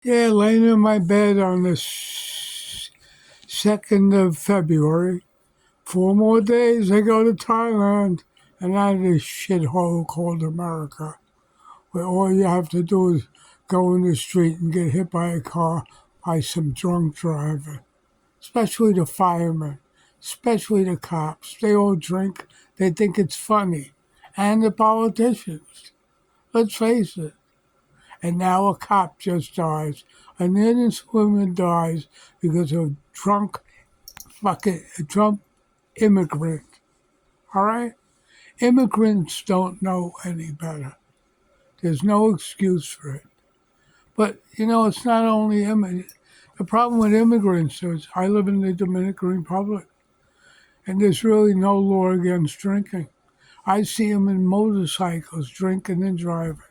Yeah, laying in my bed on the 2nd of February. 4 more days, I go to Thailand and out of this shithole called America, where all you have to do is go in the street and get hit by a car by some drunk driver, especially the firemen, especially the cops. They all drink, they think it's funny. And the politicians. Let's face it. And now a cop just dies. An innocent woman dies because of drunk immigrant. All right? Immigrants don't know any better. There's no excuse for it. But, it's not only immigrants. The problem with immigrants is I live in the Dominican Republic, and there's really no law against drinking. I see them in motorcycles drinking and driving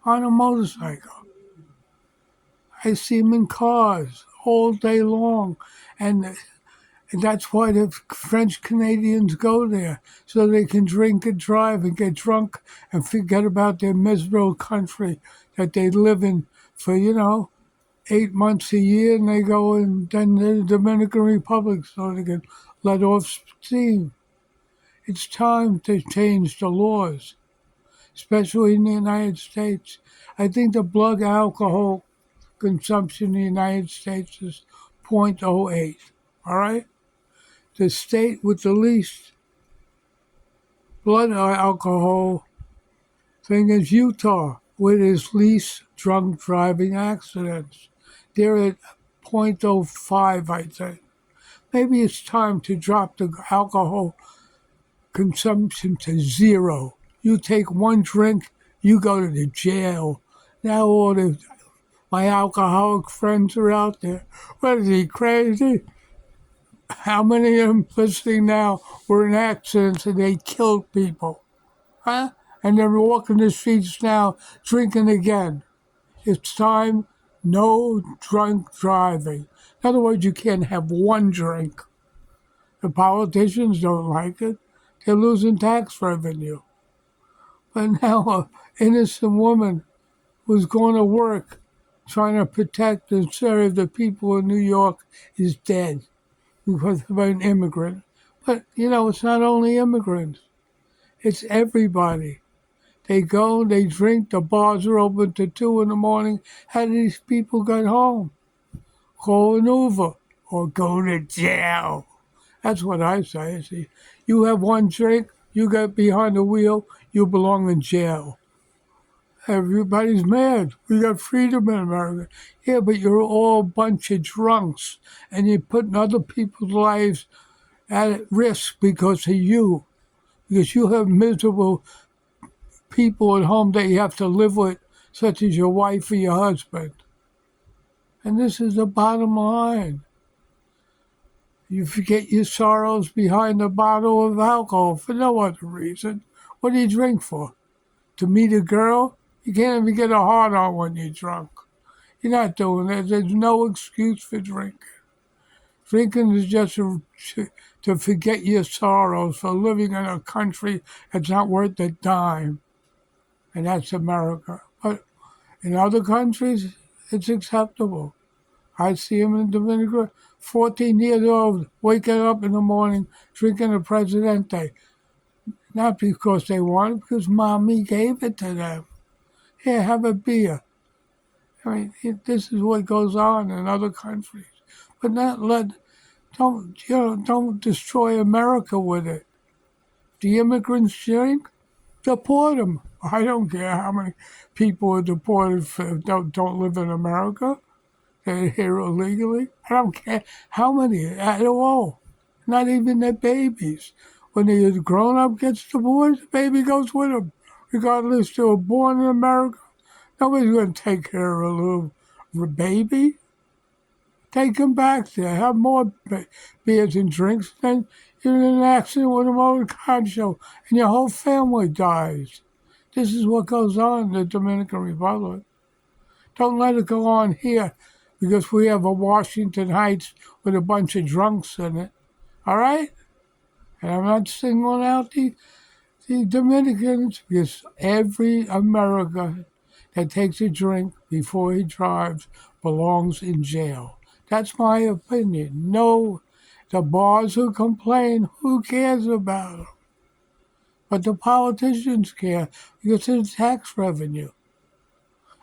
on a motorcycle. I see them in cars all day long. And that's why the French Canadians go there, so they can drink and drive and get drunk and forget about their miserable country that they live in for, 8 months a year, and they go and then to the Dominican Republic so they can let off steam. It's time to change the laws, especially in the United States. I think the blood alcohol consumption in the United States is 0.08. All right? The state with the least blood alcohol thing is Utah, with its least drunk driving accidents. They're at 0.05, I think. Maybe it's time to drop the alcohol consumption to zero. You take one drink, you go to the jail. Now my alcoholic friends are out there. What is he, crazy? How many of them listening now were in accidents and they killed people? Huh? And they're walking the streets now drinking again. It's time, no drunk driving. In other words, you can't have one drink. The politicians don't like it. They're losing tax revenue. But now an innocent woman who's going to work trying to protect and serve the people in New York is dead because of an immigrant. But, it's not only immigrants. It's everybody. They go, they drink, the bars are open to 2 in the morning. How do these people get home? Call an Uber or go to jail. That's what I say. See, you have one drink, you get behind the wheel, you belong in jail. Everybody's mad. We got freedom in America. Yeah, but you're all a bunch of drunks, and you're putting other people's lives at risk because of you. Because you have miserable people at home that you have to live with, such as your wife or your husband. And this is the bottom line. You forget your sorrows behind a bottle of alcohol for no other reason. What do you drink for? To meet a girl? You can't even get a hard on when you're drunk. You're not doing that. There's no excuse for drinking. Drinking is just to forget your sorrows for living in a country that's not worth a dime. And that's America. But in other countries, it's acceptable. I see them in Dominican, 14 years old, waking up in the morning, drinking a Presidente. Not because they want it, because mommy gave it to them. Here, have a beer. I mean, this is what goes on in other countries. But don't destroy America with it. The immigrants drink, deport them. I don't care how many people are deported don't live in America. They're here illegally. I don't care how many at all. Not even their babies. When the grown-up gets divorced, the baby goes with them. Regardless if they were born in America, nobody's going to take care of a little baby. Take them back there. Have more beers and drinks. Then you're in an accident with a motor car show, and your whole family dies. This is what goes on in the Dominican Republic. Don't let it go on here because we have a Washington Heights with a bunch of drunks in it. All right? And I'm not singling out the Dominicans because every America, that takes a drink before he drives belongs in jail. That's my opinion. No, the bars who complain, who cares about them? But the politicians care because it's tax revenue.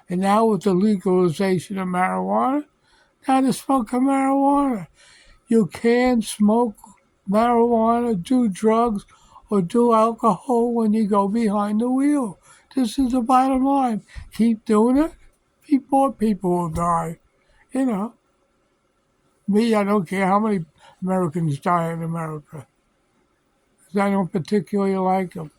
And now with the legalization of marijuana, now to smoke marijuana. You can't smoke marijuana, do drugs, or do alcohol when you go behind the wheel. This is the bottom line. Keep doing it, more people will die. You know, me, I don't care how many Americans die in America. 'Cause I don't particularly like them.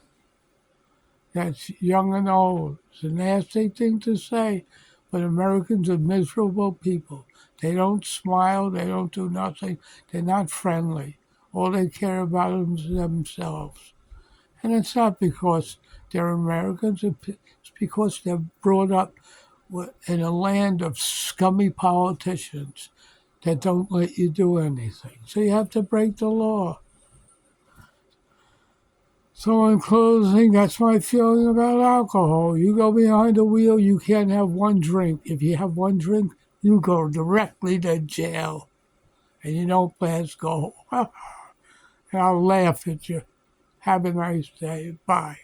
That's young and old. It's a nasty thing to say, but Americans are miserable people. They don't smile, they don't do nothing, they're not friendly. All they care about is themselves. And it's not because they're Americans, it's because they're brought up in a land of scummy politicians that don't let you do anything. So you have to break the law. So in closing, that's my feeling about alcohol. You go behind the wheel, you can't have one drink. If you have one drink, you go directly to jail. And you don't pass go. And I'll laugh at you. Have a nice day. Bye.